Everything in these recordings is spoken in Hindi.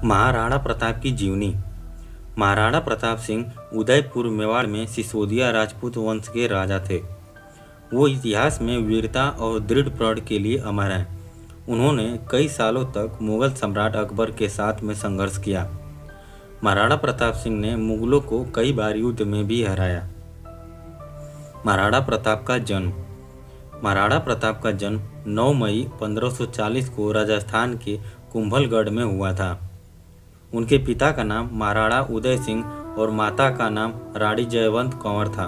महाराणा प्रताप की जीवनी। महाराणा प्रताप सिंह उदयपुर मेवाड़ में सिसोदिया राजपूत वंश के राजा थे। वो इतिहास में वीरता और दृढ़ प्रण के लिए अमर हैं। उन्होंने कई सालों तक मुगल सम्राट अकबर के साथ में संघर्ष किया। महाराणा प्रताप सिंह ने मुगलों को कई बार युद्ध में भी हराया। महाराणा प्रताप का जन्म। महाराणा प्रताप का जन्म 9 मई 1540 को राजस्थान के कुंभलगढ़ में हुआ था। उनके पिता का नाम महाराणा उदय सिंह और माता का नाम रानी जयवंत कंवर था।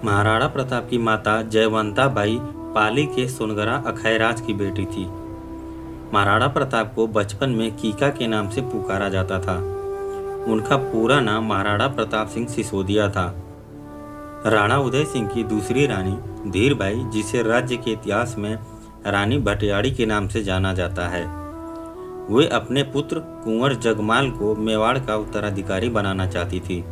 महाराणा प्रताप की माता जयवंता बाई पाली के सोनगरा अखैराज की बेटी थी। महाराणा प्रताप को बचपन में कीका के नाम से पुकारा जाता था। उनका पूरा नाम महाराणा प्रताप सिंह सिसोदिया था। राणा उदय सिंह की दूसरी रानी धीरबाई, जिसे राज्य के इतिहास में रानी भटियाड़ी के नाम से जाना जाता है, वे अपने पुत्र कुंवर जगमाल को मेवाड़ का उत्तराधिकारी बनाना चाहती थी।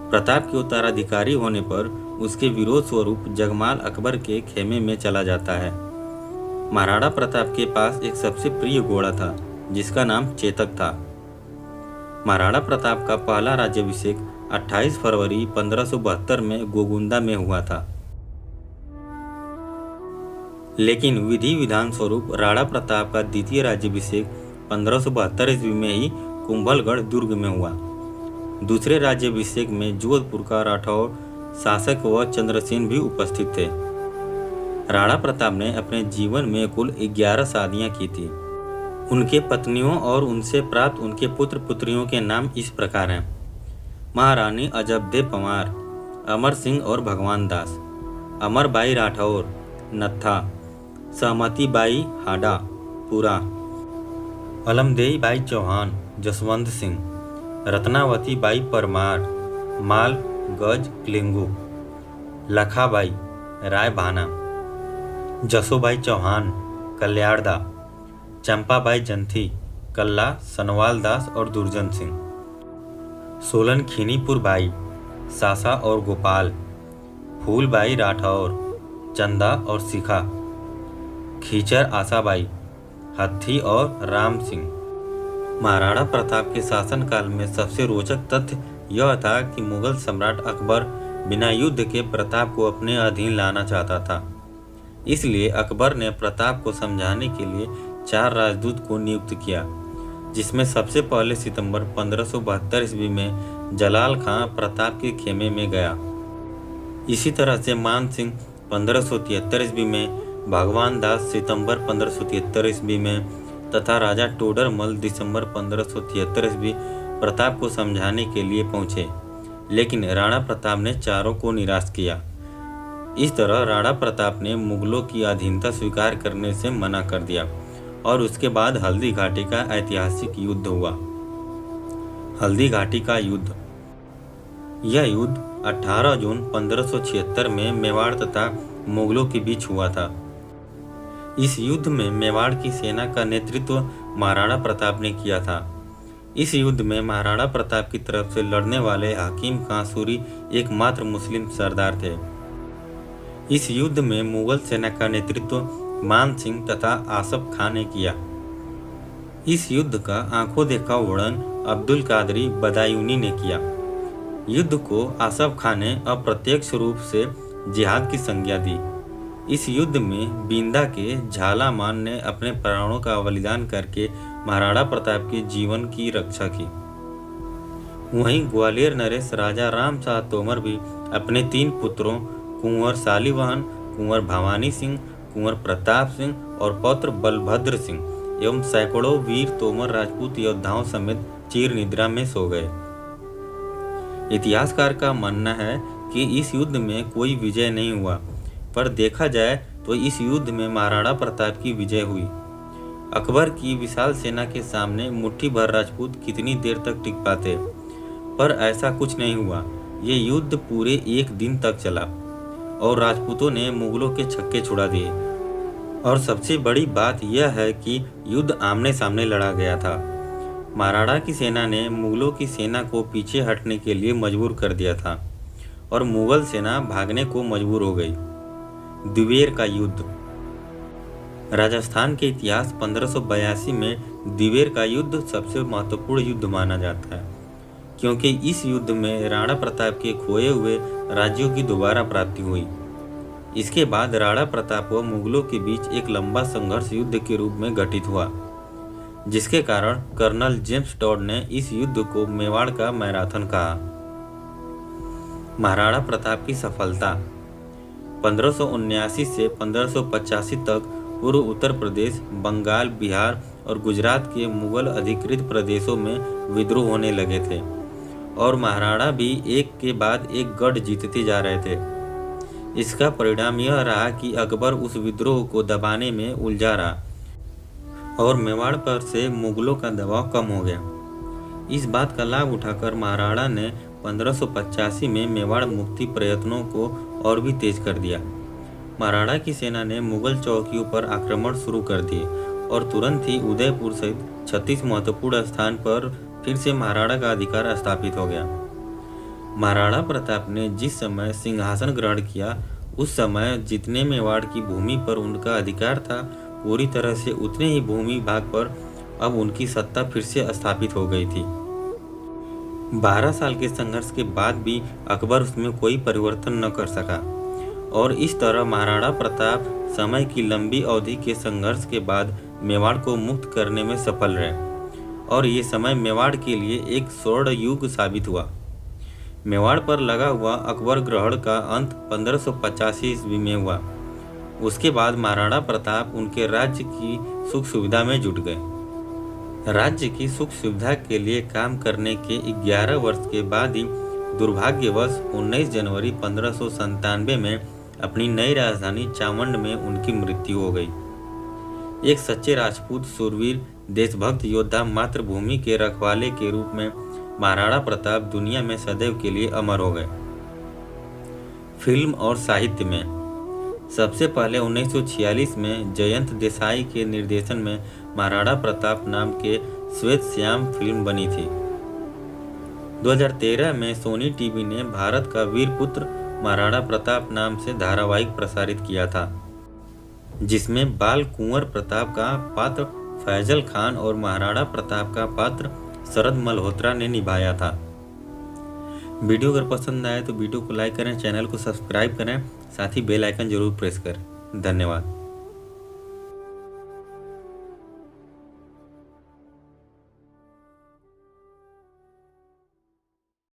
प्रताप के उत्तराधिकारी होने पर उसके विरोध स्वरूप जगमाल अकबर के खेमे में चला जाता है। महाराणा प्रताप के पास एक सबसे प्रिय घोड़ा था जिसका नाम चेतक था। महाराणा प्रताप का पहला राज्याभिषेक 28 फरवरी 1572 में गोगुंदा में हुआ था। लेकिन विधि विधान स्वरूप राणा प्रताप का द्वितीय राज्याभिषेक 1572 ईस्वी में ही कुंभलगढ़ दुर्ग में हुआ। दूसरे राज्याभिषेक में जोधपुर का राठौर शासक व चंद्रसेन भी उपस्थित थे। राणा प्रताप ने अपने जीवन में कुल 11 शादियां की थी। उनके पत्नियों और उनसे प्राप्त उनके पुत्र पुत्रियों के नाम इस प्रकार हैं: महारानी अजबदे पंवार, अमर सिंह और भगवान दास, अमरबाई राठौर, नत्था, सहमती बाई हाडा पूरा, अलमदेई बाई चौहान, जसवंत सिंह, रत्नावती बाई परमार, माल गज लिंगू, लखाबाई राय भाना, जसोबाई चौहान, कल्याणदा, चंपाबाई जंथी, कल्ला सनवाल दास और दुर्जन सिंह, सोलन खीनीपुर बाई, सासा और गोपाल, फूलबाई राठौर, चंदा और शिखा, खीचर आसाबाई, हत्थी और राम सिंह। महाराणा प्रताप के शासनकाल में सबसे रोचक तथ्य यह था कि मुगल सम्राट अकबर बिना युद्ध के प्रताप को अपने अधीन लाना चाहता था। इसलिए अकबर ने प्रताप को समझाने के लिए 4 राजदूत को नियुक्त किया, जिसमें सबसे पहले सितंबर 1572 ईस्वी में जलाल खां प्रताप के खेमे में गया। इसी तरह से मान सिंह 1573 ईस्वी में, भगवान दास सितंबर 1573 ईस्वी में तथा राजा टोडरमल दिसंबर 1573 ईस्वी प्रताप को समझाने के लिए पहुंचे। लेकिन राणा प्रताप ने चारों को निराश किया। इस तरह राणा प्रताप ने मुगलों की अधीनता स्वीकार करने से मना कर दिया और उसके बाद हल्दी घाटी का ऐतिहासिक युद्ध हुआ। हल्दी घाटी का युद्ध। यह युद्ध 18 जून 1576 में मेवाड़ तथा मुगलों के बीच हुआ था। इस युद्ध में मेवाड़ की सेना का नेतृत्व महाराणा प्रताप ने किया था। इस युद्ध में महाराणा प्रताप की तरफ से लड़ने वाले हकीम खां सूरी एकमात्र मुस्लिम सरदार थे। इस युद्ध में मुगल सेना का नेतृत्व मान सिंह तथा आसफ खां ने किया। इस युद्ध का आंखों देखा वर्णन अब्दुल कादरी बदायूनी ने किया। युद्ध को आसफ खां ने अप्रत्यक्ष रूप से जिहाद की संज्ञा दी। इस युद्ध में बिंदा के झालामान ने अपने प्राणों का बलिदान करके महाराणा प्रताप के जीवन की रक्षा की। वहीं ग्वालियर नरेश राजा राम शाह तोमर भी अपने 3 पुत्रों कुंवर शालिवाहन, कुंवर भवानी सिंह, कुंवर प्रताप सिंह और पौत्र बलभद्र सिंह एवं सैकड़ों वीर तोमर राजपूत योद्धाओं समेत चिर निद्रा में सो गए। इतिहासकार का मानना है कि इस युद्ध में कोई विजय नहीं हुआ, पर देखा जाए तो इस युद्ध में महाराणा प्रताप की विजय हुई। अकबर की विशाल सेना के सामने मुट्ठी भर राजपूत कितनी देर तक टिक पाते, पर ऐसा कुछ नहीं हुआ। ये युद्ध पूरे 1 दिन तक चला और राजपूतों ने मुगलों के छक्के छुड़ा दिए। और सबसे बड़ी बात यह है कि युद्ध आमने सामने लड़ा गया था। महाराणा की सेना ने मुगलों की सेना को पीछे हटने के लिए मजबूर कर दिया था और मुगल सेना भागने को मजबूर हो गई। द्विवेर का युद्ध। राजस्थान के इतिहास 1582 में दिवेर का युद्ध सबसे महत्वपूर्ण युद्ध माना जाता है, क्योंकि इस युद्ध में राणा प्रताप के खोए हुए राज्यों की दोबारा प्राप्ति हुई। इसके बाद राणा प्रताप व मुगलों के बीच एक लंबा संघर्ष युद्ध के रूप में घटित हुआ, जिसके कारण कर्नल जेम्स टॉड ने इस युद्ध को मेवाड़ का मैराथन कहा। महाराणा प्रताप की सफलता 1579 से 1585 तक पूर्व उत्तर प्रदेश, बंगाल, बिहार और गुजरात के मुगल अधिकृत प्रदेशों में विद्रोह होने लगे थे और महाराणा भी एक के बाद एक गढ़ जीतते जा रहे थे। इसका परिणाम यह रहा कि अकबर उस विद्रोह को दबाने में उलझा रहा और मेवाड़ पर से मुगलों का दबाव कम हो गया। इस बात का लाभ उठाकर महाराणा ने 1585 में मेवाड़ मुक्ति प्रयत्नों को और भी तेज कर दिया। महाराणा की सेना ने मुगल चौकियों पर आक्रमण शुरू कर दिए और तुरंत ही उदयपुर सहित 36 महत्वपूर्ण स्थान पर फिर से महाराणा का अधिकार स्थापित हो गया। महाराणा प्रताप ने जिस समय सिंहासन ग्रहण किया, उस समय जितने मेवाड़ की भूमि पर उनका अधिकार था, पूरी तरह से उतने ही भूमि भाग पर अब उनकी सत्ता फिर से स्थापित हो गई थी। 12 साल के संघर्ष के बाद भी अकबर उसमें कोई परिवर्तन न कर सका और इस तरह महाराणा प्रताप समय की लंबी अवधि के संघर्ष के बाद मेवाड़ को मुक्त करने में सफल रहे और ये समय मेवाड़ के लिए एक स्वर्ण युग साबित हुआ। मेवाड़ पर लगा हुआ अकबर ग्रहण का अंत 1585 ईस्वी में हुआ। उसके बाद महाराणा प्रताप उनके राज्य की सुख सुविधा में जुट गए। राज्य की सुख सुविधा के लिए काम करने के 11 वर्ष के बाद ही दुर्भाग्यवश 19 जनवरी 1597 में अपनी नई राजधानी चावंड में उनकी मृत्यु हो गई। एक सच्चे राजपूत, शूरवीर, देशभक्त योद्धा, मातृभूमि के रखवाले के रूप में महाराणा प्रताप दुनिया में सदैव के लिए अमर हो गए। फिल्म और साहित्य में सबसे पहले 1946 में जयंत देसाई के निर्देशन में महाराणा प्रताप नाम के श्वेत श्याम फिल्म बनी थी। 2013 में सोनी टीवी ने भारत का वीर पुत्र महाराणा प्रताप नाम से धारावाहिक प्रसारित किया था, जिसमें बाल कुंवर प्रताप का पात्र फैजल खान और महाराणा प्रताप का पात्र शरद मल्होत्रा ने निभाया था। वीडियो अगर पसंद आए तो वीडियो को लाइक करें, चैनल को सब्सक्राइब करें, साथ ही बेल आइकन जरूर प्रेस करें। धन्यवाद।